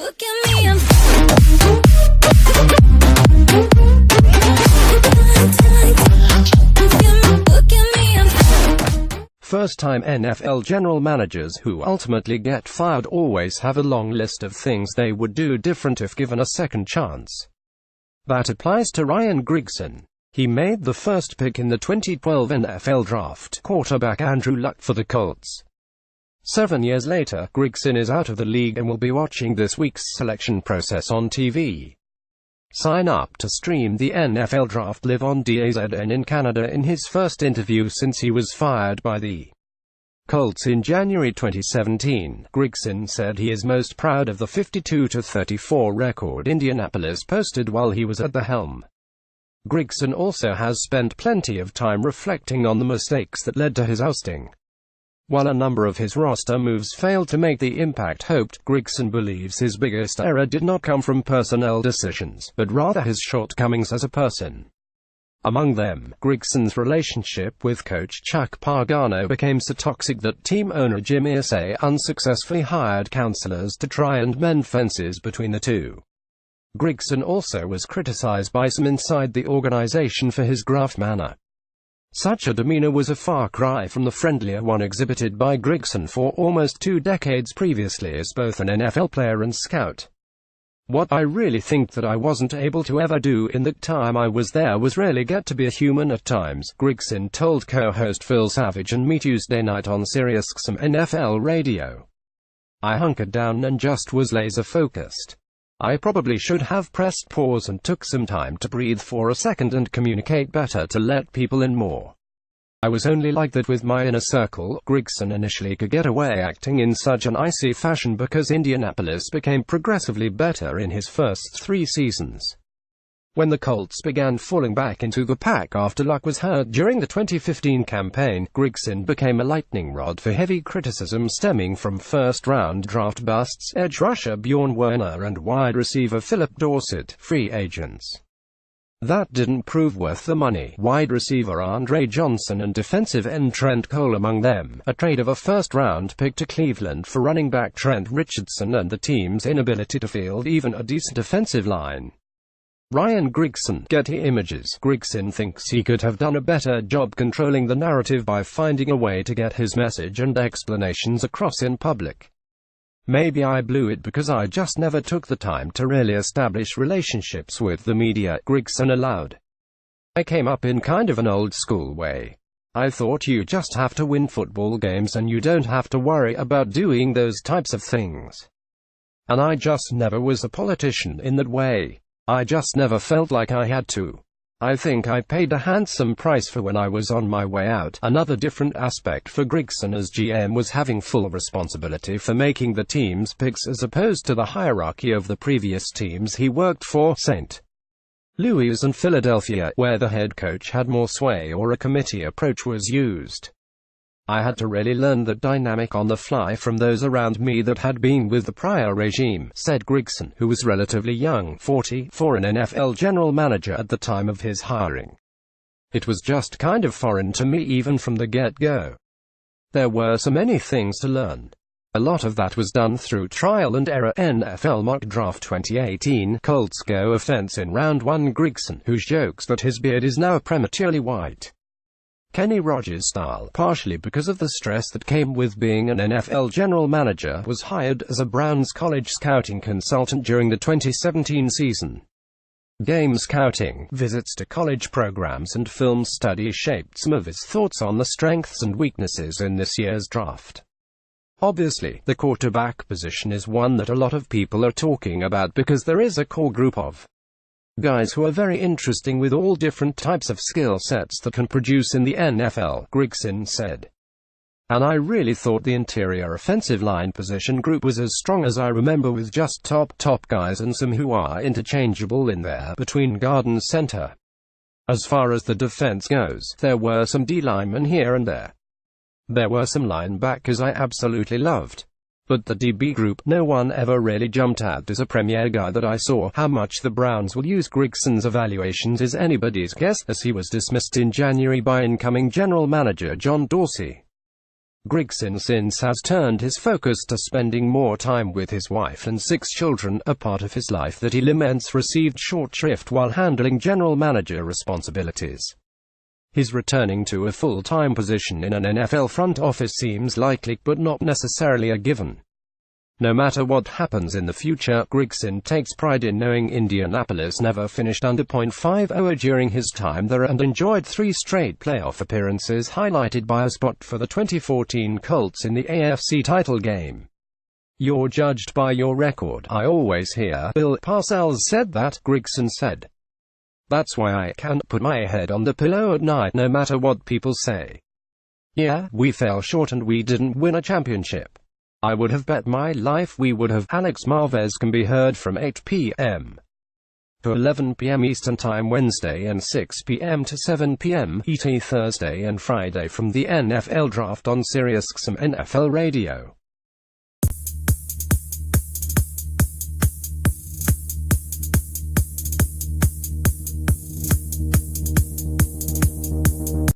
Look at me, I'm First-time NFL general managers who ultimately get fired always have a long list of things they would do different if given a second chance. That applies to Ryan Grigson. He made the first pick in the 2012 NFL Draft, quarterback Andrew Luck for the Colts. 7 years later, Grigson is out of the league and will be watching this week's selection process on TV. Sign up to stream the NFL Draft live on DAZN in Canada. In his first interview since he was fired by the Colts in January 2017, Grigson said he is most proud of the 52-34 record Indianapolis posted while he was at the helm. Grigson also has spent plenty of time reflecting on the mistakes that led to his ousting. While a number of his roster moves failed to make the impact hoped, Grigson believes his biggest error did not come from personnel decisions, but rather his shortcomings as a person. Among them, Grigson's relationship with coach Chuck Pagano became so toxic that team owner Jim Irsay unsuccessfully hired counselors to try and mend fences between the two. Grigson also was criticized by some inside the organization for his gruff manner. Such a demeanor was a far cry from the friendlier one exhibited by Grigson for almost 2 decades previously as both an NFL player and scout. What I really think that I wasn't able to ever do in the time I was there was really get to be a human at times, Grigson told co-host Phil Savage and me Tuesday night on SiriusXM NFL radio. I hunkered down and just was laser-focused. I probably should have pressed pause and took some time to breathe for a second and communicate better to let people in more. I was only like that with my inner circle. Grigson initially could get away acting in such an icy fashion because Indianapolis became progressively better in his first 3 seasons. When the Colts began falling back into the pack after Luck was hurt during the 2015 campaign, Grigson became a lightning rod for heavy criticism stemming from first-round draft busts, edge rusher Bjorn Werner and wide receiver Philip Dorsett, free agents. That didn't prove worth the money. Wide receiver Andre Johnson and defensive end Trent Cole among them, a trade of a first-round pick to Cleveland for running back Trent Richardson and the team's inability to field even a decent offensive line. Ryan Grigson, Getty Images. Grigson thinks he could have done a better job controlling the narrative by finding a way to get his message and explanations across in public. Maybe I blew it because I just never took the time to really establish relationships with the media, Grigson allowed. I came up in kind of an old school way. I thought you just have to win football games and you don't have to worry about doing those types of things. And I just never was a politician in that way. I just never felt like I had to. I think I paid a handsome price for when I was on my way out. Another different aspect for Grigson as GM was having full responsibility for making the team's picks as opposed to the hierarchy of the previous teams he worked for, St. Louis and Philadelphia, where the head coach had more sway or a committee approach was used. I had to really learn that dynamic on the fly from those around me that had been with the prior regime, said Grigson, who was relatively young, 40, for an NFL general manager at the time of his hiring. It was just kind of foreign to me even from the get-go. There were so many things to learn. A lot of that was done through trial and error. NFL Mock Draft 2018, Colts go offense in round 1. Grigson, who jokes that his beard is now prematurely white. Kenny Rogers style, partially because of the stress that came with being an NFL general manager, was hired as a Browns college scouting consultant during the 2017 season. Game scouting, visits to college programs and film studies shaped some of his thoughts on the strengths and weaknesses in this year's draft. Obviously, the quarterback position is one that a lot of people are talking about because there is a core group of guys who are very interesting with all different types of skill sets that can produce in the NFL, Grigson said. And I really thought the interior offensive line position group was as strong as I remember with just top guys and some who are interchangeable in there between guard and center. As far as the defense goes, there were some D-linemen here and there. There were some linebackers I absolutely loved. But the DB group, no one ever really jumped out as a premier guy that I saw. How much the Browns will use Grigson's evaluations is anybody's guess, as he was dismissed in January by incoming general manager John Dorsey. Grigson since has turned his focus to spending more time with his wife and 6 children, a part of his life that he laments received short shrift while handling general manager responsibilities. His returning to a full-time position in an NFL front office seems likely, but not necessarily a given. No matter what happens in the future, Grigson takes pride in knowing Indianapolis never finished under .50 during his time there and enjoyed 3 straight playoff appearances, highlighted by a spot for the 2014 Colts in the AFC title game. "You're judged by your record, I always hear," Bill Parcells said that. Grigson said, "That's why I can't put my head on the pillow at night no matter what people say. Yeah, we fell short and we didn't win a championship. I would have bet my life we would have." Alex Marvez can be heard from 8 p.m. to 11 p.m. Eastern Time Wednesday and 6 p.m. to 7 p.m. ET Thursday and Friday from the NFL Draft on SiriusXM NFL Radio.